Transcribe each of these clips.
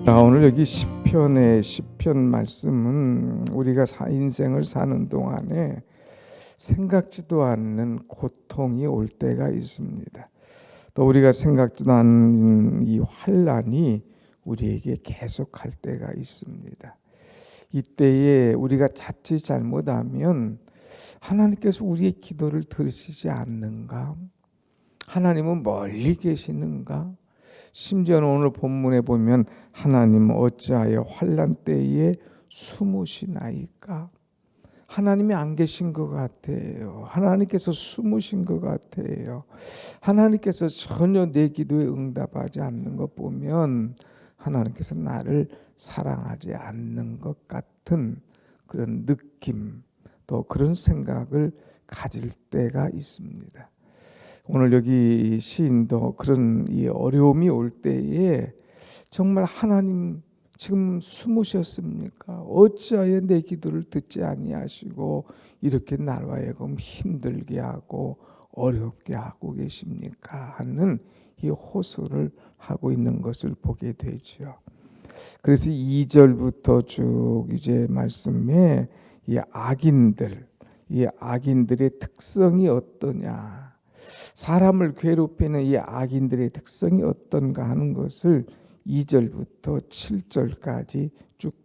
오늘 여기 시편 말씀은 우리가 인생을 사는 동안에 생각지도 않는 고통이 올 때가 있습니다. 또 우리가 생각지도 않는 이 환난이 우리에게 계속할 때가 있습니다. 이때에 우리가 자칫 잘못하면 하나님께서 우리의 기도를 들으시지 않는가? 하나님은 멀리 계시는가? 심지어는 오늘 본문에 보면 하나님은 어찌하여 환난 때에 숨으시나이까? 하나님이 안 계신 것 같아요. 하나님께서 숨으신 것 같아요. 하나님께서 전혀 내 기도에 응답하지 않는 것 보면 하나님께서 나를 사랑하지 않는 것 같은 그런 느낌, 또 그런 생각을 가질 때가 있습니다. 오늘 여기 시인도 그런 이 어려움이 올 때에 정말 하나님 지금 숨으셨습니까? 어찌하여 내 기도를 듣지 아니하시고 이렇게 나로 하여금 힘들게 하고 어렵게 하고 계십니까? 하는 이 호소를 하고 있는 것을 보게 되죠. 그래서 2절부터 쭉 이제 말씀에 이 악인들의 특성이 어떠냐? 사람을 괴롭히는 이 악인들의 특성이 어떤가 하는 것을 2절부터 7절까지 쭉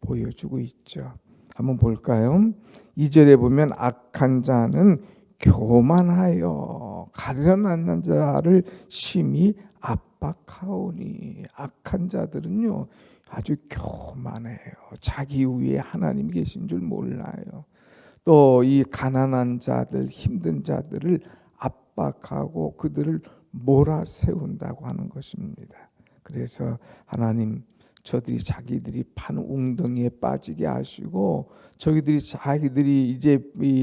보여주고 있죠. 한번 볼까요? 2절에 보면 악한 자는 교만하여 가련한 자를 심히 압박하오니. 악한 자들은요 아주 교만해요. 자기 위에 하나님이 계신 줄 몰라요. 또 이 가난한 자들, 힘든 자들을 압박하고 그들을 몰아세운다고 하는 것입니다. 그래서 하나님, 저들이 자기들이 판 웅덩이에 빠지게 하시고 자기들이 이제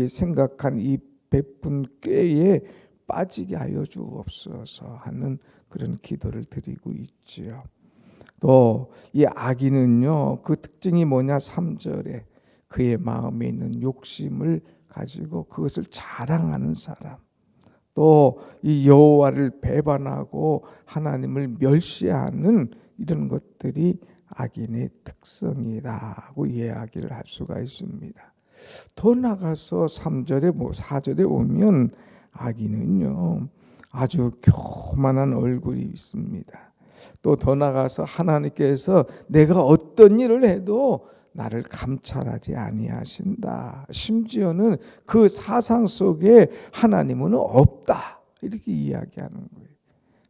생각한 이 베푼 꾀에 빠지게 하여 주옵소서 하는 그런 기도를 드리고 있지요. 또 이 악인은요, 그 특징이 뭐냐? 3절에 그의 마음에 있는 욕심을 가지고 그것을 자랑하는 사람, 또 이 여호와를 배반하고 하나님을 멸시하는 이런 것들이 악인의 특성이라고 이야기를 할 수가 있습니다. 더 나가서 3절에 4절에 오면 악인은요 아주 교만한 얼굴이 있습니다. 또 더 나가서 하나님께서 내가 어떤 일을 해도 나를 감찰하지 아니하신다. 심지어는 그 사상 속에 하나님은 없다. 이렇게 이야기하는 거예요.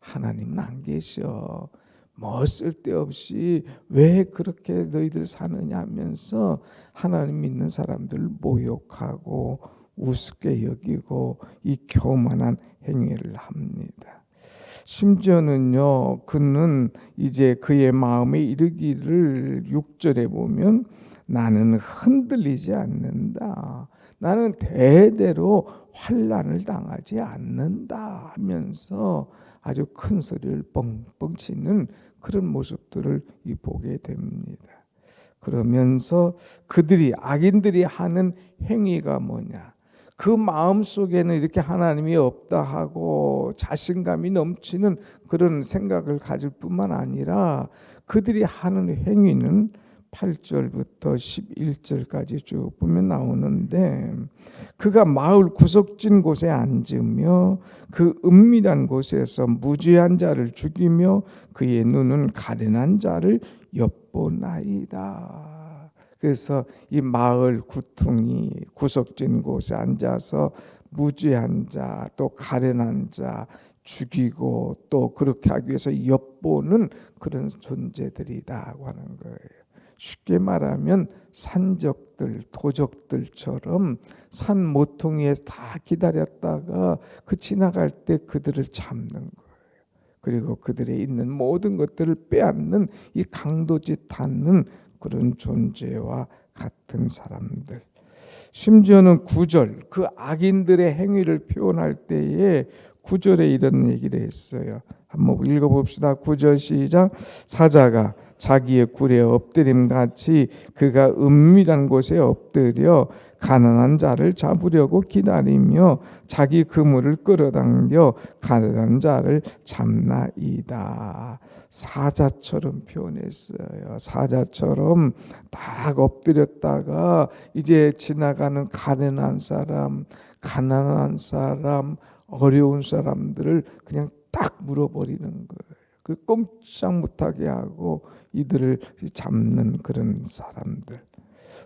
하나님은 안 계셔. 뭐 쓸데없이 왜 그렇게 너희들 사느냐 하면서 하나님 믿는 사람들을 모욕하고 우습게 여기고 이 교만한 행위를 합니다. 심지어는요, 그는 이제 그의 마음에 이르기를 6절에 보면 나는 흔들리지 않는다. 나는 대대로 환난을 당하지 않는다 하면서 아주 큰 소리를 뻥뻥 치는 그런 모습들을 보게 됩니다. 그러면서 악인들이 하는 행위가 뭐냐? 그 마음 속에는 이렇게 하나님이 없다 하고 자신감이 넘치는 그런 생각을 가질 뿐만 아니라 그들이 하는 행위는 8절부터 11절까지 쭉 보면 나오는데, 그가 마을 구석진 곳에 앉으며 그 은밀한 곳에서 무죄한 자를 죽이며 그의 눈은 가련한 자를 엿보나이다. 그래서 이 마을 구퉁이 구석진 곳에 앉아서 무죄한 자, 또 가련한 자 죽이고 또 그렇게 하기 위해서 엿보는 그런 존재들이라고 하는 거예요. 쉽게 말하면 산적들, 도적들처럼 산 모퉁이에 다 기다렸다가 그 지나갈 때 그들을 잡는 거예요. 그리고 그들의 있는 모든 것들을 빼앗는 이 강도짓 하는 그런 존재와 같은 사람들. 심지어는 9절, 그 악인들의 행위를 표현할 때에 9절에 이런 얘기를 했어요. 한번 읽어봅시다. 9절 시작. 사자가 자기의 굴에 엎드림같이 그가 은밀한 곳에 엎드려 가난한 자를 잡으려고 기다리며 자기 그물을 끌어당겨 가난한 자를 잡나이다. 사자처럼 표현했어요. 사자처럼 딱 엎드렸다가 이제 지나가는 가난한 사람, 어려운 사람들을 그냥 딱 물어버리는 거예요. 그 꼼짝 못하게 하고 이들을 잡는 그런 사람들.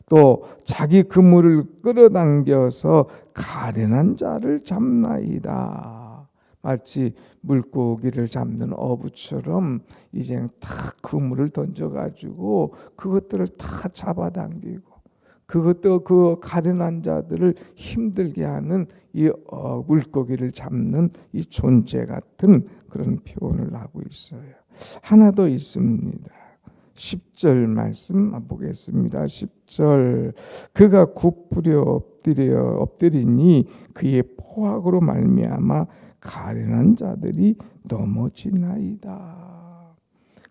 또 자기 그물을 끌어당겨서 가련한 자를 잡나이다. 마치 물고기를 잡는 어부처럼 이제 딱 그물을 던져가지고 그것들을 다 잡아당기고 그것도 그 가련한 자들을 힘들게 하는 이 물고기를 잡는 이 존재 같은 그런 표현을 하고 있어요. 하나 더 있습니다. 10절 말씀 보겠습니다. 10절 그가 굽부려 엎드리니 그의 포악으로 말미암아 가련한 자들이 넘어지나이다.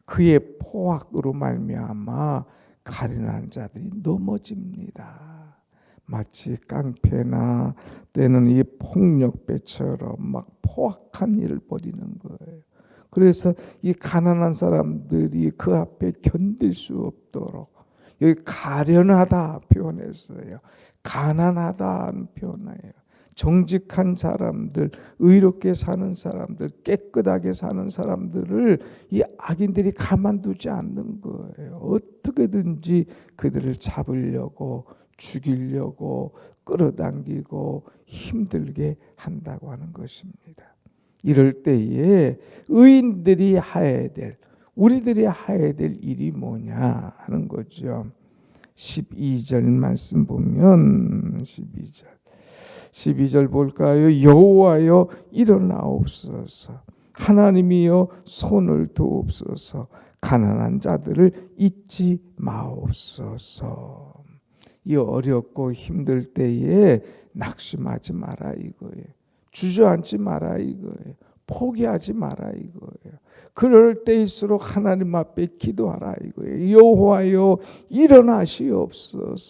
그의 포악으로 말미암아 가련한 자들이 넘어집니다. 마치 깡패나 때는 이 폭력배처럼 막 포악한 일을 벌이는 거예요. 그래서 이 가난한 사람들이 그 앞에 견딜 수 없도록 여기 가련하다 표현했어요. 가난하다는 표현이에요. 정직한 사람들, 의롭게 사는 사람들, 깨끗하게 사는 사람들을 이 악인들이 가만두지 않는 거예요. 어떻게든지 그들을 잡으려고, 죽이려고, 끌어당기고 힘들게 한다고 하는 것입니다. 이럴 때에 의인들이 해야 될, 우리들이 해야 될 일이 뭐냐 하는 거죠. 12절 말씀 보면 12절 볼까요? 여호와여 일어나옵소서. 하나님이여 손을 두옵소서. 가난한 자들을 잊지 마옵소서. 이 어렵고 힘들 때에 낙심하지 마라 이거예요. 주저앉지 마라 이거예요. 포기하지 마라 이거예요. 그럴 때일수록 하나님 앞에 기도하라 이거예요. 여호와여 일어나시옵소서.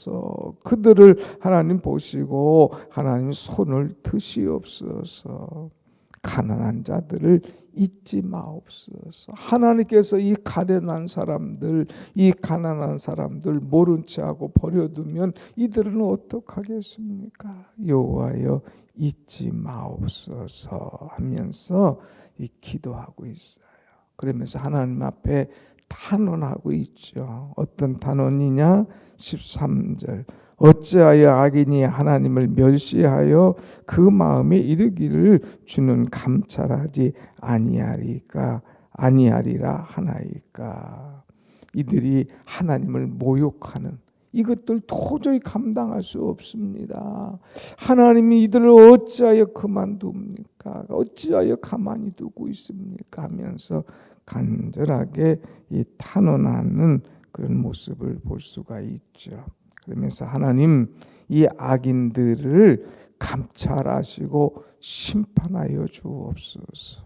그들을 하나님 보시고 하나님 손을 드시옵소서. 가난한 자들을 잊지 마옵소서. 하나님께서 이 가련한 사람들, 이 가난한 사람들 모른 채 하고 버려두면 이들은 어떡하겠습니까? 여호와여 잊지 마옵소서 하면서 이 기도하고 있어요. 그러면서 하나님 앞에 탄원하고 있죠. 어떤 탄원이냐? 13절 어찌하여 악인이 하나님을 멸시하여 그 마음에 이르기를 주는 감찰하지 아니하리라 하나이까. 이들이 하나님을 모욕하는 이것들 도저히 감당할 수 없습니다. 하나님이 이들을 어찌하여 그만둡니까? 어찌하여 가만히 두고 있습니까? 하면서 간절하게 이 탄원하는 그런 모습을 볼 수가 있죠. 그러면서 하나님 이 악인들을 감찰하시고 심판하여 주옵소서.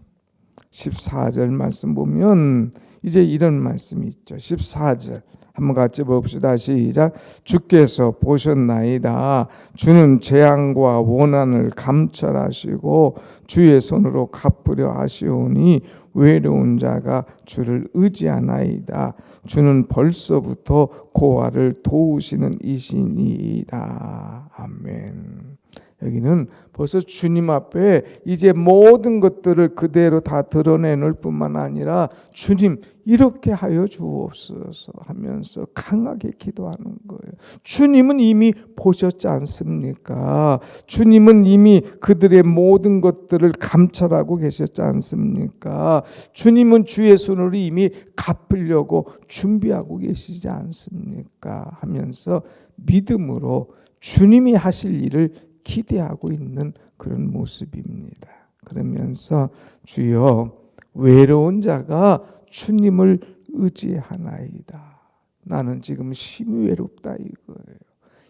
14절 말씀 보면 이제 이런 말씀이 있죠. 14절 한번 같이 봅시다. 시작. 주께서 보셨나이다. 주는 재앙과 원한을 감찰하시고 주의 손으로 갚으려 하시오니 외로운 자가 주를 의지하나이다. 주는 벌써부터 고아를 도우시는 이신이다. 아멘. 여기는 벌써 주님 앞에 이제 모든 것들을 그대로 다 드러내놓을 뿐만 아니라 주님 이렇게 하여 주옵소서 하면서 강하게 기도하는 거예요. 주님은 이미 보셨지 않습니까? 주님은 이미 그들의 모든 것들을 감찰하고 계셨지 않습니까? 주님은 주의 손으로 이미 갚으려고 준비하고 계시지 않습니까? 하면서 믿음으로 주님이 하실 일을 기대하고 있는 그런 모습입니다. 그러면서 주여 외로운 자가 주님을 의지하나이다. 나는 지금 심히 외롭다 이거예요.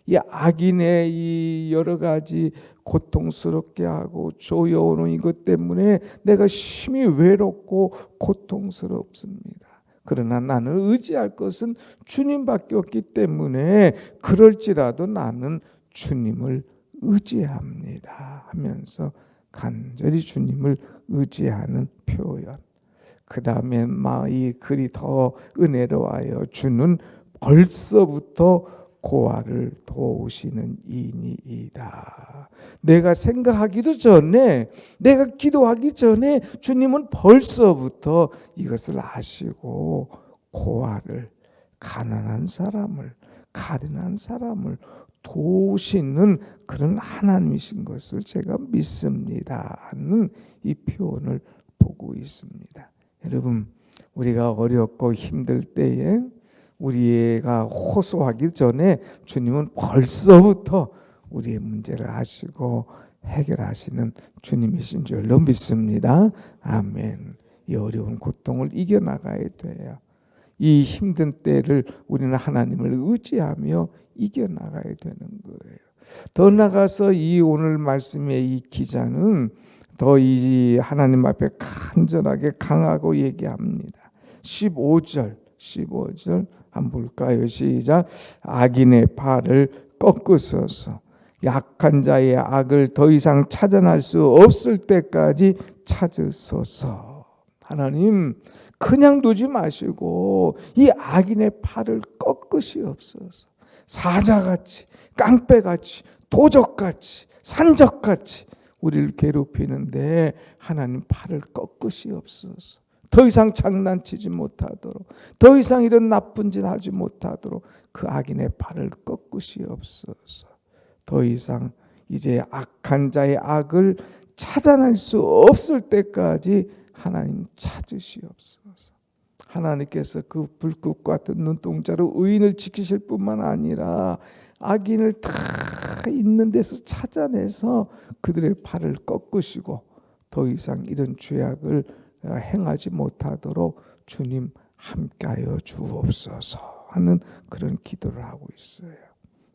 이 악인의 이 여러 가지 고통스럽게 하고 조여오는 이것 때문에 내가 심히 외롭고 고통스럽습니다. 그러나 나는 의지할 것은 주님밖에 없기 때문에 그럴지라도 나는 주님을 의지합니다 하면서 간절히 주님을 의지하는 표현. 그 다음에 이 글이 더 은혜로워요. 주는 벌써부터 고아를 도우시는 이니이다. 내가 생각하기도 전에, 내가 기도하기 전에 주님은 벌써부터 이것을 아시고 고아를, 가난한 사람을, 가련한 사람을 도우시는 그런 하나님이신 것을 제가 믿습니다 하는 이 표현을 보고 있습니다. 여러분, 우리가 어렵고 힘들 때에 우리가 호소하기 전에 주님은 벌써부터 우리의 문제를 아시고 해결하시는 주님이신 줄로 믿습니다. 아멘. 이 어려운 고통을 이겨나가야 돼요. 이 힘든 때를 우리는 하나님을 의지하며 이겨나가야 되는 거예요. 더 나아가서 이 오늘 말씀의 이 기자는 더 이 하나님 앞에 간절하게 강하고 얘기합니다. 15절 한번 볼까요? 시작. 악인의 팔을 꺾으소서. 약한 자의 악을 더 이상 찾아낼 수 없을 때까지 찾으소서. 하나님, 그냥 두지 마시고 이 악인의 팔을 꺾으시옵소서. 사자같이, 깡패같이, 도적같이, 산적같이 우리를 괴롭히는데 하나님 팔을 꺾으시옵소서. 더 이상 장난치지 못하도록, 더 이상 이런 나쁜 짓 하지 못하도록 그 악인의 팔을 꺾으시옵소서. 더 이상 이제 악한 자의 악을 찾아낼 수 없을 때까지 하나님 찾으시옵소서. 하나님께서 그 불꽃 같은 눈동자로 의인을 지키실 뿐만 아니라 악인을 다 있는 데서 찾아내서 그들의 팔을 꺾으시고 더 이상 이런 죄악을 행하지 못하도록 주님 함께하여 주옵소서 하는 그런 기도를 하고 있어요.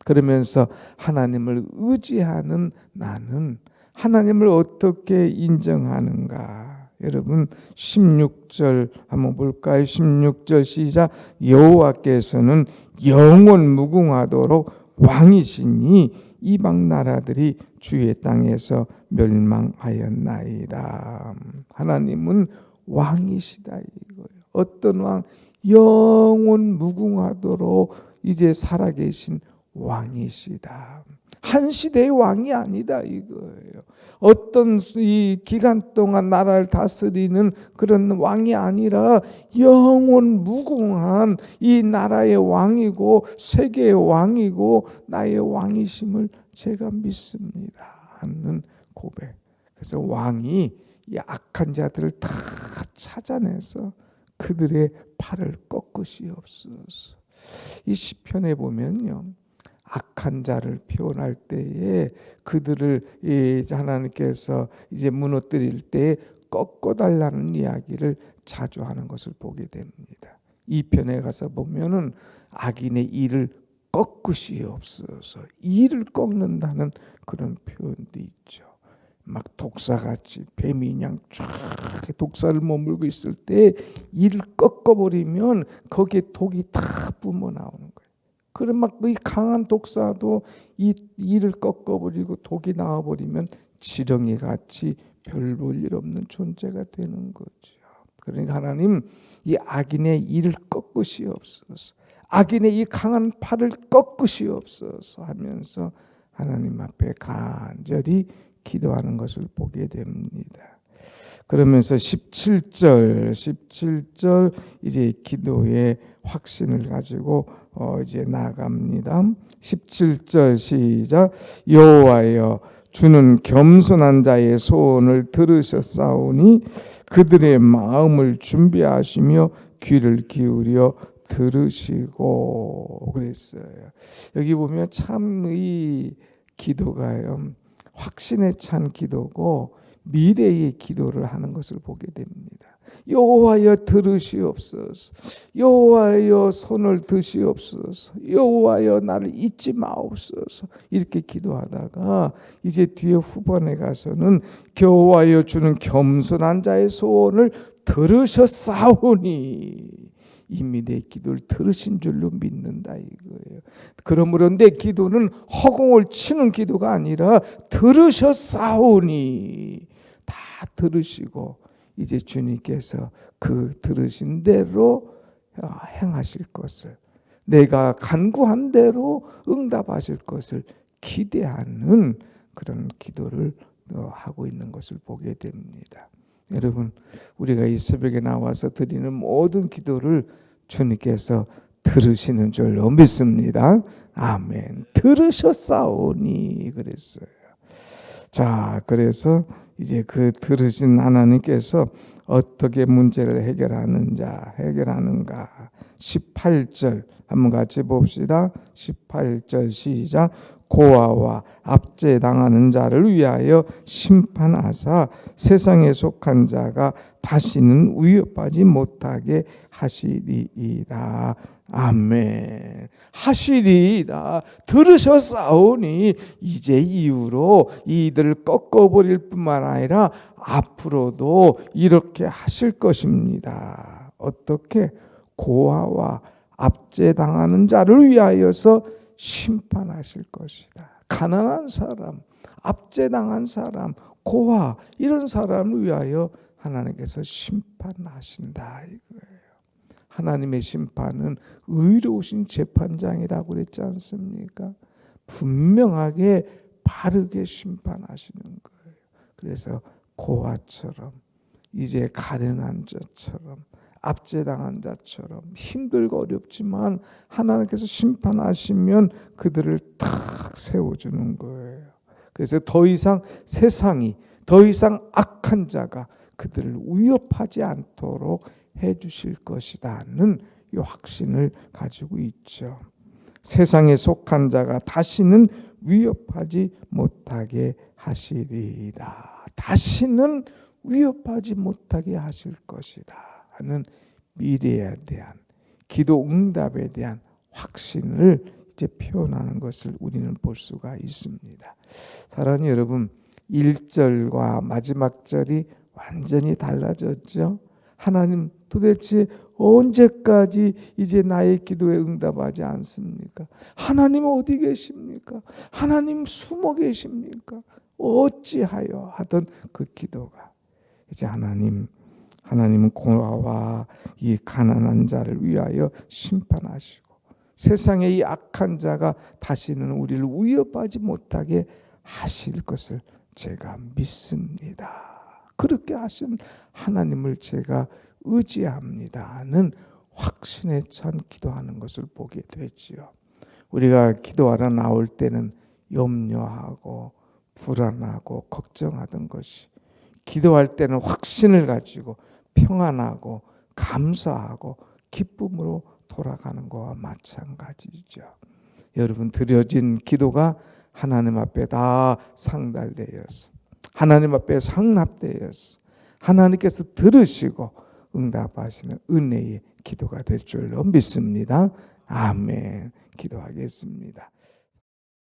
그러면서 하나님을 의지하는 나는 하나님을 어떻게 인정하는가? 여러분 16절 한번 볼까요? 16절 시작. 여호와께서는 영원 무궁하도록 왕이시니 이방 나라들이 주의 땅에서 멸망하였나이다. 하나님은 왕이시다 이거예요. 어떤 왕? 영원 무궁하도록 이제 살아계신 왕이시다. 한 시대의 왕이 아니다 이거예요. 어떤 이 기간 동안 나라를 다스리는 그런 왕이 아니라 영원 무궁한 이 나라의 왕이고 세계의 왕이고 나의 왕이심을 제가 믿습니다 하는 고백. 그래서 왕이 이 악한 자들을 다 찾아내서 그들의 팔을 꺾으시옵소서. 이 시편에 보면요, 악한 자를 표현할 때에 그들을 하나님께서 이제 무너뜨릴 때 꺾어달라는 이야기를 자주 하는 것을 보게 됩니다. 이 편에 가서 보면은 악인의 이를 꺾으시옵소서. 이를 꺾는다는 그런 표현도 있죠. 막 독사같이 뱀이 그냥 쫙 독사를 머물고 있을 때 이를 꺾어버리면 거기에 독이 다 뿜어 나오는 거예요. 그럼 막 이 강한 독사도 이 이를 꺾어버리고 독이 나와버리면 지렁이 같이 별 볼 일 없는 존재가 되는 거죠. 그러니까 하나님 이 악인의 이를 꺾으시옵소서. 악인의 이 강한 팔을 꺾으시옵소서 하면서 하나님 앞에 간절히 기도하는 것을 보게 됩니다. 그러면서 17절 이제 기도의 확신을 가지고 이제 나갑니다. 17절 시작. 여호와여 주는 겸손한 자의 소원을 들으셨사오니 그들의 마음을 준비하시며 귀를 기울여 들으시고 그랬어요. 여기 보면 참 이 기도가요, 확신에 찬 기도고 미래의 기도를 하는 것을 보게 됩니다. 여호와여 들으시옵소서. 여호와여 손을 드시옵소서. 여호와여 나를 잊지 마옵소서. 이렇게 기도하다가 이제 뒤에 후반에 가서는 여호와여 주는 겸손한 자의 소원을 들으셨사오니 이미 내 기도를 들으신 줄로 믿는다 이거예요. 그러므로 내 기도는 허공을 치는 기도가 아니라 들으셨사오니, 다 들으시고 이제 주님께서 그 들으신 대로 행하실 것을, 내가 간구한 대로 응답하실 것을 기대하는 그런 기도를 하고 있는 것을 보게 됩니다. 여러분, 우리가 이 새벽에 나와서 드리는 모든 기도를 주님께서 들으시는 줄로 믿습니다. 아멘. 들으셨사오니 그랬어요. 자, 그래서 이제 그 들으신 하나님께서 어떻게 문제를 해결하는가. 18절 한번 같이 봅시다. 18절 시작. 고아와 압제당하는 자를 위하여 심판하사 세상에 속한 자가 다시는 위협하지 못하게 하시리이다. 아멘. 하시리이다. 들으셨사오니 이제 이후로 이들을 꺾어버릴 뿐만 아니라 앞으로도 이렇게 하실 것입니다. 어떻게? 고아와 압제당하는 자를 위하여서 심판하실 것이다. 가난한 사람, 압제당한 사람, 고아 이런 사람을 위하여 하나님께서 심판하신다 이거예요. 하나님의 심판은 의로우신 재판장이라고 그랬지 않습니까? 분명하게 바르게 심판하시는 거예요. 그래서 고아처럼, 이제 가련한 자처럼, 압제당한 자처럼 힘들고 어렵지만 하나님께서 심판하시면 그들을 탁 세워주는 거예요. 그래서 더 이상 세상이, 더 이상 악한 자가 그들을 위협하지 않도록 해주실 것이라는 이 확신을 가지고 있죠. 세상에 속한 자가 다시는 위협하지 못하게 하시리이다. 다시는 위협하지 못하게 하실 것이다 하는 미래에 대한, 기도 응답에 대한 확신을 이제 표현하는 것을 우리는 볼 수가 있습니다. 사랑하는 여러분, 1절과 마지막 절이 완전히 달라졌죠. 하나님 도대체 언제까지 이제 나의 기도에 응답하지 않습니까? 하나님 어디 계십니까? 하나님 숨어 계십니까? 어찌하여 하던 그 기도가 이제 하나님은 고아와 이 가난한 자를 위하여 심판하시고 세상의 이 악한 자가 다시는 우리를 위협하지 못하게 하실 것을 제가 믿습니다. 그렇게 하신 하나님을 제가 의지합니다는 확신에 찬 기도하는 것을 보게 되지요. 우리가 기도하러 나올 때는 염려하고 불안하고 걱정하던 것이, 기도할 때는 확신을 가지고 평안하고 감사하고 기쁨으로 돌아가는 것과 마찬가지죠. 여러분, 드려진 기도가 하나님 앞에 다 상달되었어. 하나님 앞에 상납되었어. 하나님께서 들으시고 응답하시는 은혜의 기도가 될 줄로 믿습니다. 아멘. 기도하겠습니다.